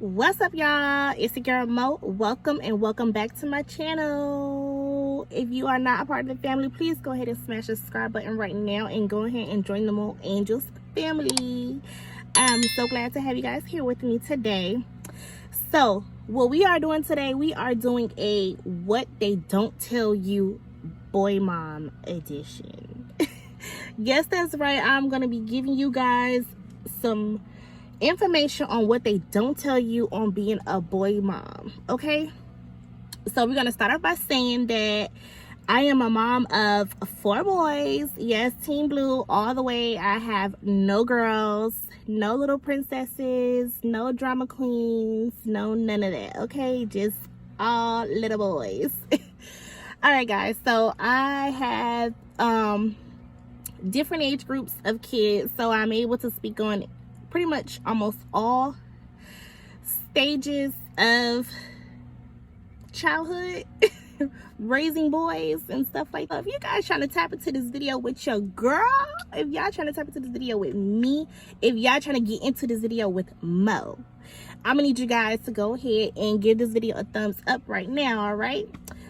What's up, y'all? It's the girl Mo. Welcome and welcome back to my channel. If you are not a part of the family, please go ahead and smash the subscribe button right now and go ahead and join the Mo Angels family. I'm so glad to have you guys here with me today. So what we are doing today, we are doing a what they don't tell you boy mom edition. Yes, that's right. I'm gonna be giving you guys some information on what they don't tell you on being a boy mom. Okay, so we're gonna start off by saying that I am a mom of 4 boys. Yes, Team Blue all the way. I have no girls, no little princesses, no drama queens, no none of that. Okay, just all little boys. All right, guys, so I have different age groups of kids, so I'm able to speak on pretty much almost all stages of childhood, raising boys and stuff like that. If you guys trying to tap into this video with your girl, if y'all trying to tap into this video with me, if y'all trying to get into this video with Mo, I'm gonna need you guys to go ahead and give this video a thumbs up right now. All right,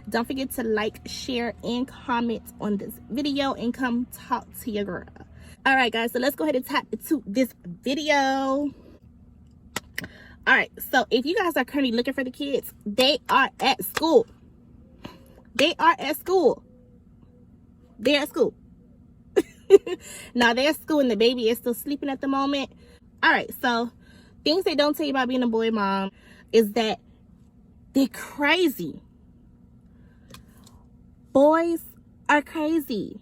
don't forget to like, share, and comment on this video and come talk to your girl. All right, guys, so let's go ahead and tap into this video. All right, so if you guys are currently looking for the kids, they are at school. They are at school. They're at school. Now they're at school and the baby is still sleeping at the moment. All right, so things they don't tell you about being a boy mom is that they're crazy. Boys are crazy.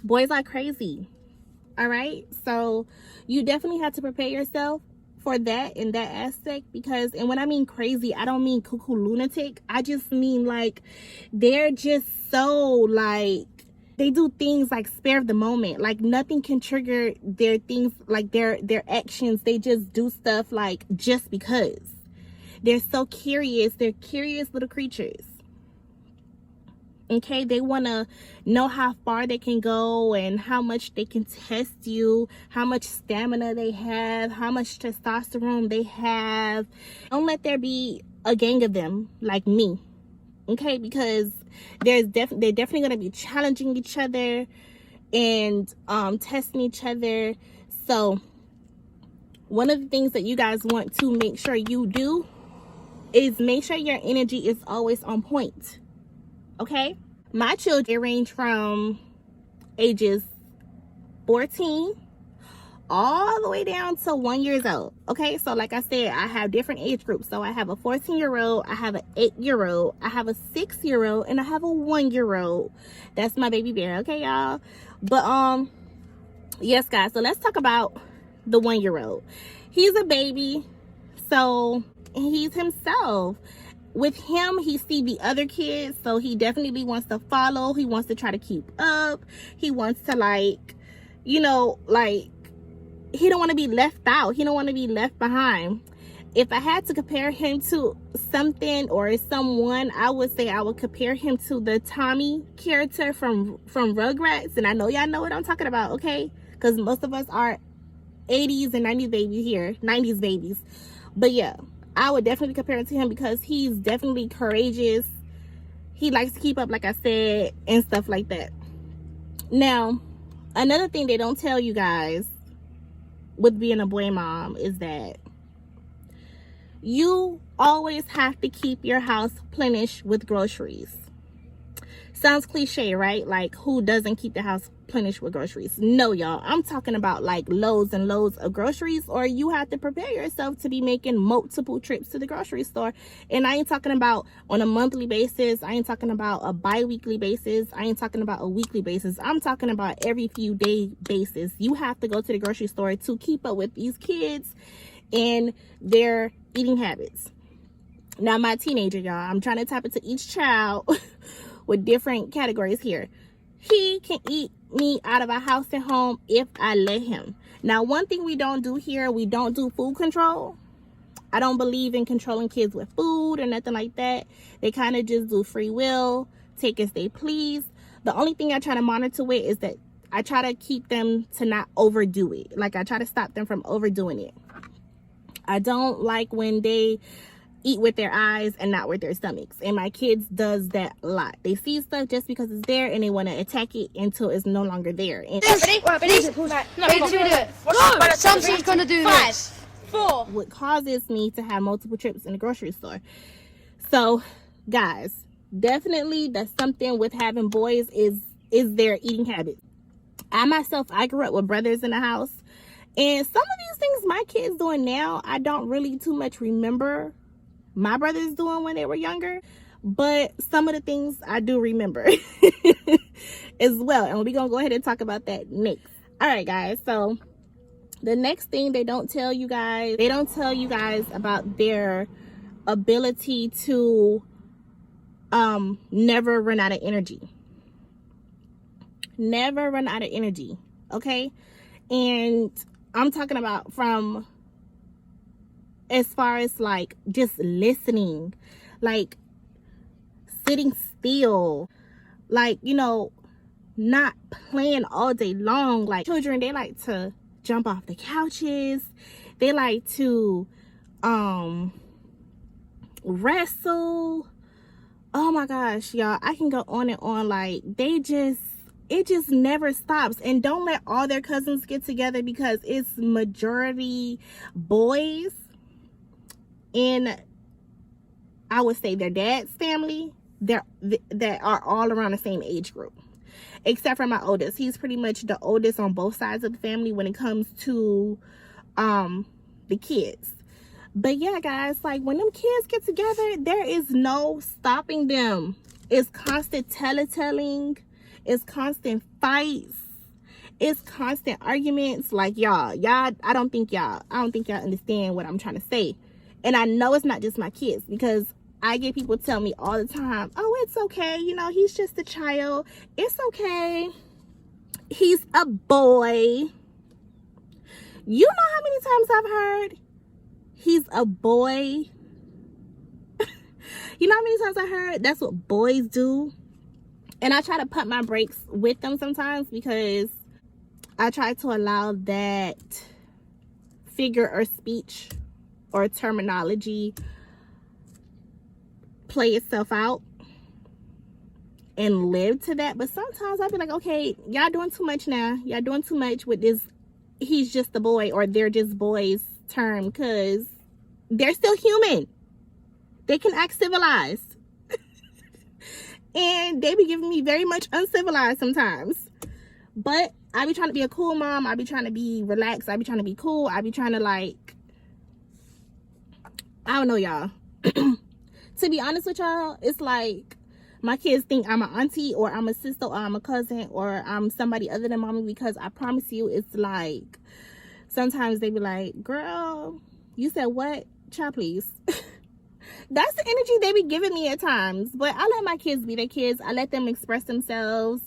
Boys are crazy. All right, so you definitely have to prepare yourself for that in that aspect, because, and when I mean crazy, I don't mean cuckoo lunatic. I just mean like they're just so like, they do things like spare of the moment. Like nothing can trigger their things, like their actions. They just do stuff like just because. They're so curious. They're curious little creatures. Okay, they want to know how far they can go and how much they can test you, how much stamina they have, how much testosterone they have. Don't let there be a gang of them like me. Okay, because they're definitely going to be challenging each other and testing each other. So one of the things that you guys want to make sure you do is make sure your energy is always on point. Okay, my children range from ages 14 all the way down to 1 year old. Okay, so like I said, I have different age groups. So I have a 14-year-old, I have an 8-year-old, I have a 6-year-old, and I have a 1-year-old. That's my baby bear. Okay, y'all. But yes, guys, so let's talk about the 1-year-old. He's a baby, so he's himself. With him, he see the other kids, so he definitely wants to follow. He wants to try to keep up. He wants to, like, you know, like, he don't want to be left out. He don't want to be left behind. If I had to compare him to something or someone, I would say I would compare him to the Tommy character from Rugrats. And I know y'all know what I'm talking about, okay? Because most of us are 80s and 90s babies here, 90s babies. But yeah, I would definitely compare it to him because he's definitely courageous. He likes to keep up, like I said, and stuff like that. Now, another thing they don't tell you guys with being a boy mom is that you always have to keep your house replenished with groceries. Sounds cliche, right? Like, who doesn't keep the house replenished with groceries? No, y'all. I'm talking about like loads and loads of groceries, or you have to prepare yourself to be making multiple trips to the grocery store. And I ain't talking about on a monthly basis. I ain't talking about a bi-weekly basis. I ain't talking about a weekly basis. I'm talking about every few day basis. You have to go to the grocery store to keep up with these kids and their eating habits. Now, my teenager, y'all, I'm trying to tap into each child with different categories here. He can eat me out of a house and home if I let him. Now, one thing we don't do here, we don't do food control. I don't believe in controlling kids with food or nothing like that. They kind of just do free will, take as they please. The only thing I try to monitor with is that I try to keep them to not overdo it. Like, I try to stop them from overdoing it. I don't like when they eat with their eyes and not with their stomachs, and my kids does that a lot. They see stuff just because it's there and they want to attack it until it's no longer there. And Something's gonna do this. 4. what causes me to have multiple trips in the grocery store. So guys, definitely that's something with having boys is their eating habits. I grew up with brothers in the house, and some of these things my kids doing now, I don't really too much remember my brothers doing when they were younger, but some of the things I do remember as well, and we're gonna go ahead and talk about that next. All right guys, so the next thing they don't tell you guys about their ability to never run out of energy. Never run out of energy, okay? And I'm talking about from as far as like just listening, like sitting still, like, you know, not playing all day long. Like children, they like to jump off the couches, they like to wrestle. Oh my gosh, y'all, I can go on and on. Like it just never stops. And don't let all their cousins get together, because it's majority boys in, I would say, their dad's family. That are all around the same age group, except for my oldest. He's pretty much the oldest on both sides of the family when it comes to the kids. But yeah guys, like when them kids get together, there is no stopping them. It's constant telling, it's constant fights, it's constant arguments. Like y'all I don't think y'all understand what I'm trying to say. And I know it's not just my kids, because I get people tell me all the time, oh, it's okay, you know, he's just a child, it's okay, he's a boy. You know how many times I've heard he's a boy? You know how many times I heard that's what boys do? And I try to pump my brakes with them sometimes, because I try to allow that figure or speech or terminology play itself out and live to that. But sometimes I'll be like, okay, y'all doing too much now. Y'all doing too much with this he's just a boy or they're just boys term, because they're still human. They can act civilized. And they be giving me very much uncivilized sometimes. But I be trying to be a cool mom. I be trying to be relaxed. I be trying to be cool. I be trying to, like, I don't know, y'all. To be honest with y'all, it's like my kids think I'm an auntie or I'm a sister or I'm a cousin or I'm somebody other than mommy, because I promise you, it's like sometimes they be like, girl, you said what? Child, please. That's the energy they be giving me at times. But I let my kids be their kids. I let them express themselves.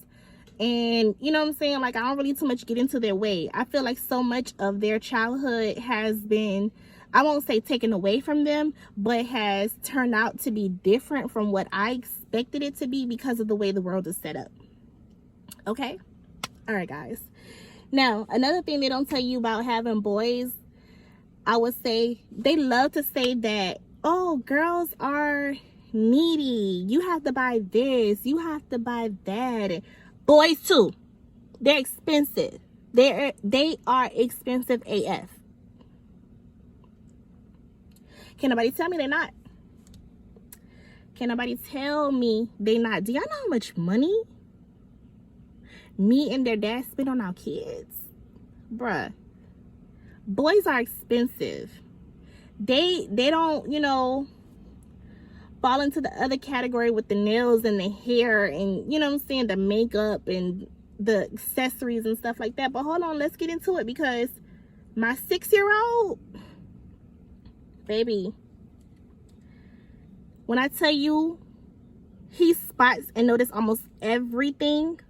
And you know what I'm saying? Like, I don't really too much get into their way. I feel like so much of their childhood has been, I won't say taken away from them, but has turned out to be different from what I expected it to be because of the way the world is set up. Okay? All right, guys. Now, another thing they don't tell you about having boys, I would say, they love to say that, oh, girls are needy. You have to buy this. You have to buy that. Boys, too. They're expensive. They are expensive AF. Can nobody tell me they're not? Can nobody tell me they not? Do y'all know how much money me and their dad spend on our kids? Bruh. Boys are expensive. They don't, you know, fall into the other category with the nails and the hair and, you know what I'm saying, the makeup and the accessories and stuff like that. But hold on, let's get into it, because my 6-year-old, baby, when I tell you he spots and notice almost everything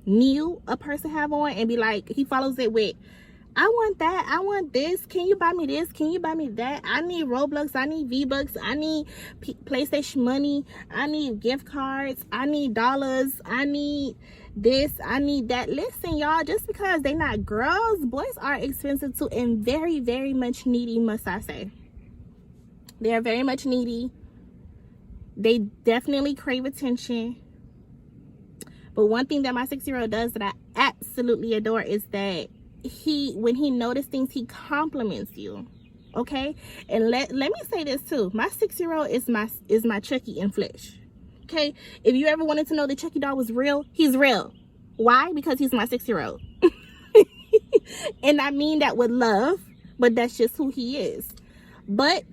new a person have on and be like, he follows it with, I want that, I want this, can you buy me this, can you buy me that, I need Roblox, I need V-Bucks, I need PlayStation money, I need gift cards, I need dollars, I need this, I need that. Listen, y'all, just because they not girls, boys are expensive too, and very, very much needy, must I say. They are very much needy. They definitely crave attention. But one thing that my 6-year-old does that I absolutely adore is that when he notices things, he compliments you. Okay? And let me say this too. My 6-year-old is my Chucky in flesh. Okay? If you ever wanted to know the Chucky doll was real, he's real. Why? Because he's my 6-year-old. And I mean that with love, but that's just who he is. But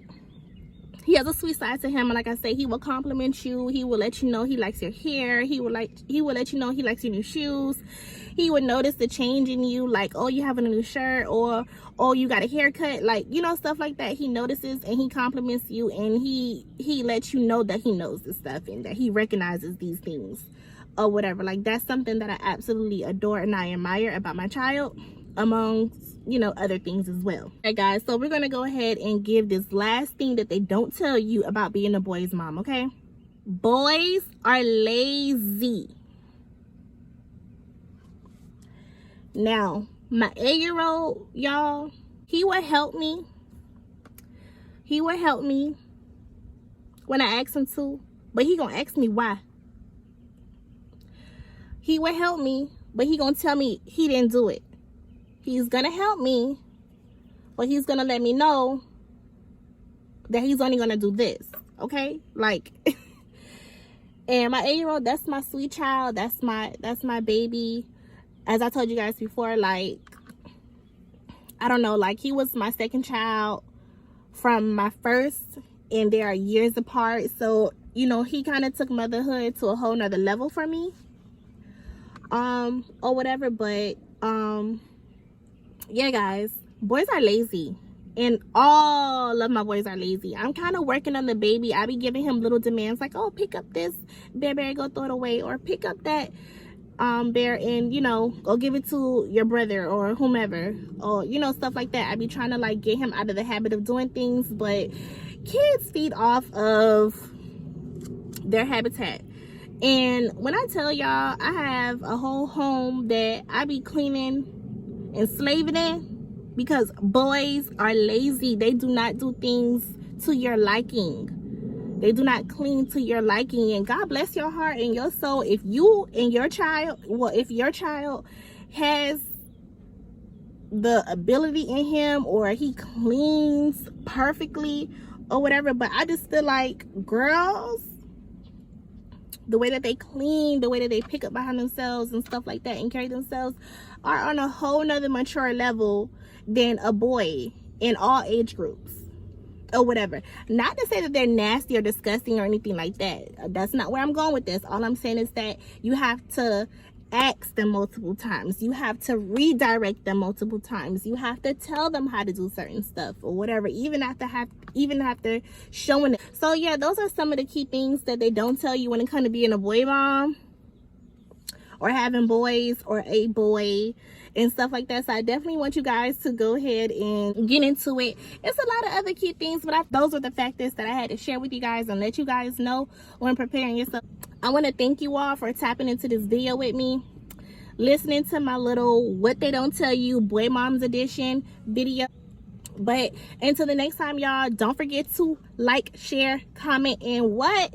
he has a sweet side to him, and like I say, he will compliment you. He will let you know he likes your hair. He will let you know he likes your new shoes. He would notice the change in you, like, oh, you have a new shirt, or oh, you got a haircut, like, you know, stuff like that. He notices and he compliments you, and he lets you know that he knows this stuff and that he recognizes these things or whatever. Like, that's something that I absolutely adore and I admire about my child, among, you know, other things as well. Okay, guys, so we're gonna go ahead and give this last thing that they don't tell you about being a boy's mom. Okay, boys are lazy. Now, my 8-year-old, y'all, he would help me when I ask him to, but he gonna ask me why. He would help me, but he gonna tell me he didn't do it. He's gonna help me, but he's gonna let me know that he's only gonna do this. Okay, like, and my 8-year-old, that's my sweet child. That's my baby. As I told you guys before, like, I don't know, like, he was my second child from my first, and they are years apart. So, you know, he kind of took motherhood to a whole nother level for me, or whatever. But yeah, guys, boys are lazy, and all of my boys are lazy. I'm kind of working on the baby. I be giving him little demands like, oh, pick up this bear, go throw it away, or pick up that bear and, you know, go give it to your brother or whomever, or, you know, stuff like that. I be trying to, like, get him out of the habit of doing things, but kids feed off of their habitat. And when I tell y'all, I have a whole home that I be cleaning and slaving in, because boys are lazy. They do not do things to your liking. They do not clean to your liking. And God bless your heart and your soul if you and your child, well, if your child has the ability in him, or he cleans perfectly or whatever. But I just feel like girls, the way that they clean, the way that they pick up behind themselves and stuff like that and carry themselves, are on a whole nother mature level than a boy in all age groups or whatever. Not to say that they're nasty or disgusting or anything like that. That's not where I'm going with this. All I'm saying is that you have to ask them multiple times. You have to redirect them multiple times. You have to tell them how to do certain stuff or whatever, even after showing it. So yeah, those are some of the key things that they don't tell you when it comes to being a boy mom or having boys or a boy and stuff like that. So I definitely want you guys to go ahead and get into it. It's a lot of other key things, but those are the factors that I had to share with you guys and let you guys know when preparing yourself. I want to thank you all for tapping into this video with me, listening to my little What They Don't Tell You Boy Moms Edition video. But until the next time, y'all, don't forget to like, share, comment, and what?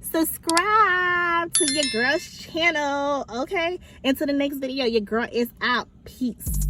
Subscribe to your girl's channel. Okay, until the next video, your girl is out. Peace.